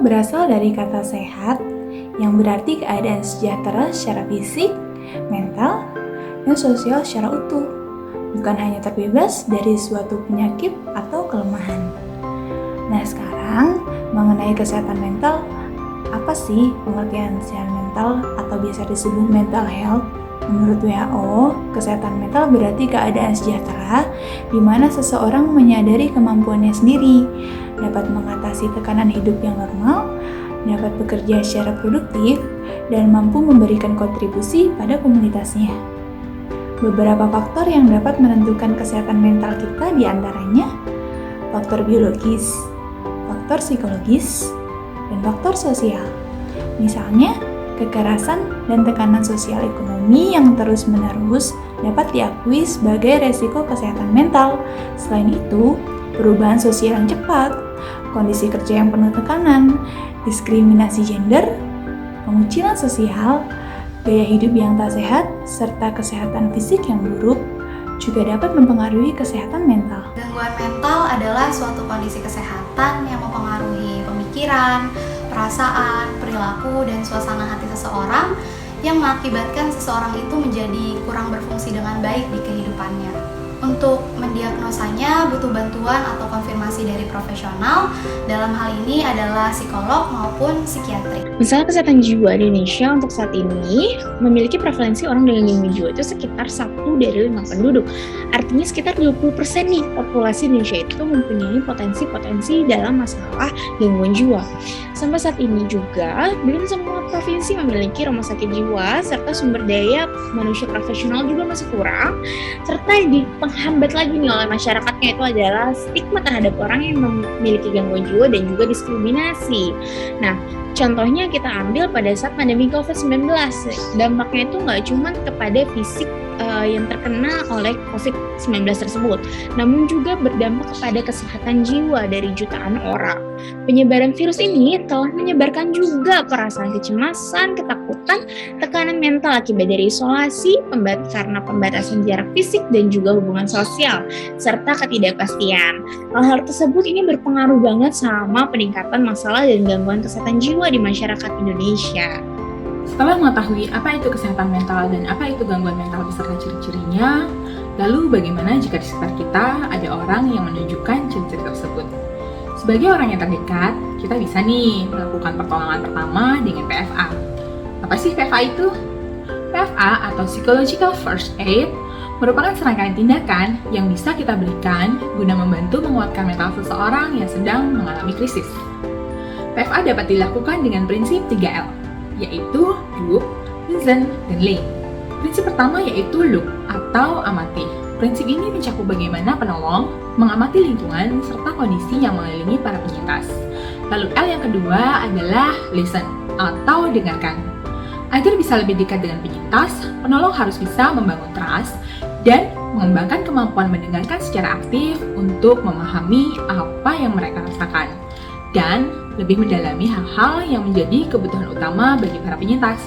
berasal dari kata sehat yang berarti keadaan sejahtera secara fisik, mental, dan sosial secara utuh, bukan hanya terbebas dari suatu penyakit atau kelemahan. Nah, sekarang mengenai kesehatan mental, apa sih pengertian kesehatan mental atau biasa disebut mental health? Menurut WHO, kesehatan mental berarti keadaan sejahtera di mana seseorang menyadari kemampuannya sendiri, dapat mengatasi tekanan hidup yang normal, dapat bekerja secara produktif, dan mampu memberikan kontribusi pada komunitasnya. Beberapa faktor yang dapat menentukan kesehatan mental kita diantaranya faktor biologis, faktor psikologis, dan faktor sosial. Misalnya, kekerasan dan tekanan sosial ekonomi yang terus-menerus dapat diakui sebagai resiko kesehatan mental. Selain itu, perubahan sosial yang cepat, kondisi kerja yang penuh tekanan, diskriminasi gender, pengucilan sosial, gaya hidup yang tak sehat, serta kesehatan fisik yang buruk juga dapat mempengaruhi kesehatan mental. Gangguan mental adalah suatu kondisi kesehatan yang mempengaruhi pemikiran, perasaan, perilaku, dan suasana hati seseorang yang mengakibatkan seseorang itu menjadi kurang berfungsi dengan baik di kehidupannya. Untuk mendiagnosanya butuh bantuan atau konfirmasi dari profesional, dalam hal ini adalah psikolog maupun psikiatri. Masalah kesehatan jiwa di Indonesia untuk saat ini memiliki prevalensi orang dengan gangguan jiwa itu sekitar 1 dari 5 penduduk. Artinya sekitar 20% nih populasi Indonesia itu mempunyai potensi-potensi dalam masalah gangguan jiwa. Sampai saat ini juga, belum semua provinsi memiliki rumah sakit jiwa, serta sumber daya manusia profesional juga masih kurang, serta dihambat lagi nih oleh masyarakatnya itu adalah stigma terhadap orang yang memiliki gangguan jiwa dan juga diskriminasi. Nah, contohnya kita ambil pada saat pandemi COVID-19, dampaknya itu nggak cuma kepada fisik yang terkena oleh COVID-19 tersebut, namun juga berdampak kepada kesehatan jiwa dari jutaan orang. Penyebaran virus ini telah menyebarkan juga perasaan kecemasan, ketakutan, tekanan mental akibat dari isolasi, karena pembatasan jarak fisik dan juga hubungan sosial, serta ketidakpastian. Hal-hal tersebut ini berpengaruh banget sama peningkatan masalah dan gangguan kesehatan jiwa di masyarakat Indonesia. Setelah mengetahui apa itu kesehatan mental dan apa itu gangguan mental beserta ciri-cirinya, lalu bagaimana jika di sekitar kita ada orang yang menunjukkan ciri-ciri tersebut? Sebagai orang yang terdekat, kita bisa nih melakukan pertolongan pertama dengan PFA. Apa sih PFA itu? PFA atau Psychological First Aid merupakan serangkaian tindakan yang bisa kita berikan guna membantu menguatkan mental seseorang yang sedang mengalami krisis. PFA dapat dilakukan dengan prinsip 3L, yaitu look, listen, dan link. Prinsip pertama yaitu look atau amati. Prinsip ini mencakup bagaimana penolong mengamati lingkungan serta kondisi yang mengelilingi para penyintas. Lalu L yang kedua adalah listen atau dengarkan. Agar bisa lebih dekat dengan penyintas, penolong harus bisa membangun trust dan mengembangkan kemampuan mendengarkan secara aktif untuk memahami apa yang mereka rasakan dan lebih mendalami hal-hal yang menjadi kebutuhan utama bagi para penyintas.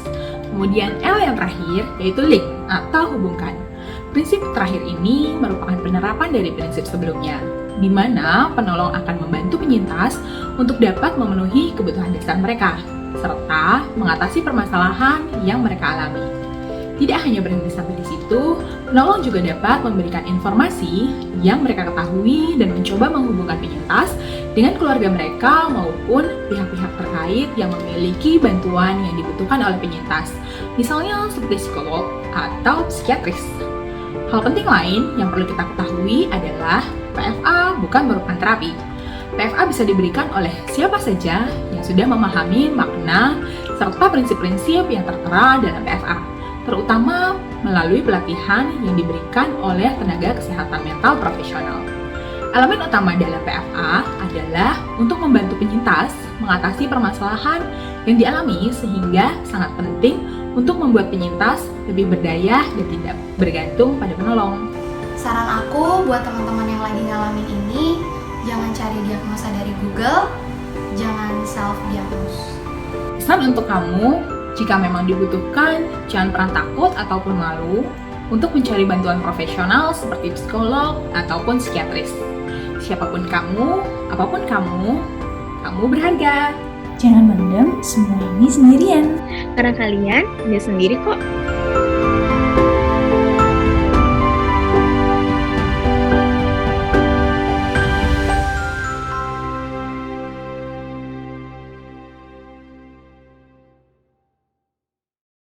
Kemudian L yang terakhir yaitu link atau hubungkan. Prinsip terakhir ini merupakan penerapan dari prinsip sebelumnya, di mana penolong akan membantu penyintas untuk dapat memenuhi kebutuhan dasar mereka, serta mengatasi permasalahan yang mereka alami. Tidak hanya berhenti sampai di situ, penolong juga dapat memberikan informasi yang mereka ketahui dan mencoba menghubungkan penyintas dengan keluarga mereka maupun pihak-pihak terkait yang memiliki bantuan yang dibutuhkan oleh penyintas, misalnya seperti psikolog atau psikiatris. Hal penting lain yang perlu kita ketahui adalah PFA bukan merupakan terapi. PFA bisa diberikan oleh siapa saja yang sudah memahami makna serta prinsip-prinsip yang tertera dalam PFA, terutama melalui pelatihan yang diberikan oleh tenaga kesehatan mental profesional. Elemen utama dalam PFA adalah untuk membantu penyintas mengatasi permasalahan yang dialami sehingga sangat penting untuk membuat penyintas lebih berdaya dan tidak bergantung pada penolong. Saran aku buat teman-teman yang lagi ngalamin ini, jangan cari diagnosa dari Google, jangan self-diagnose. Pesan untuk kamu, jika memang dibutuhkan, jangan pernah takut ataupun malu untuk mencari bantuan profesional seperti psikolog ataupun psikiatris. Siapapun kamu, apapun kamu berharga. Jangan mendem semua ini sendirian. Karena kalian nggak sendiri kok.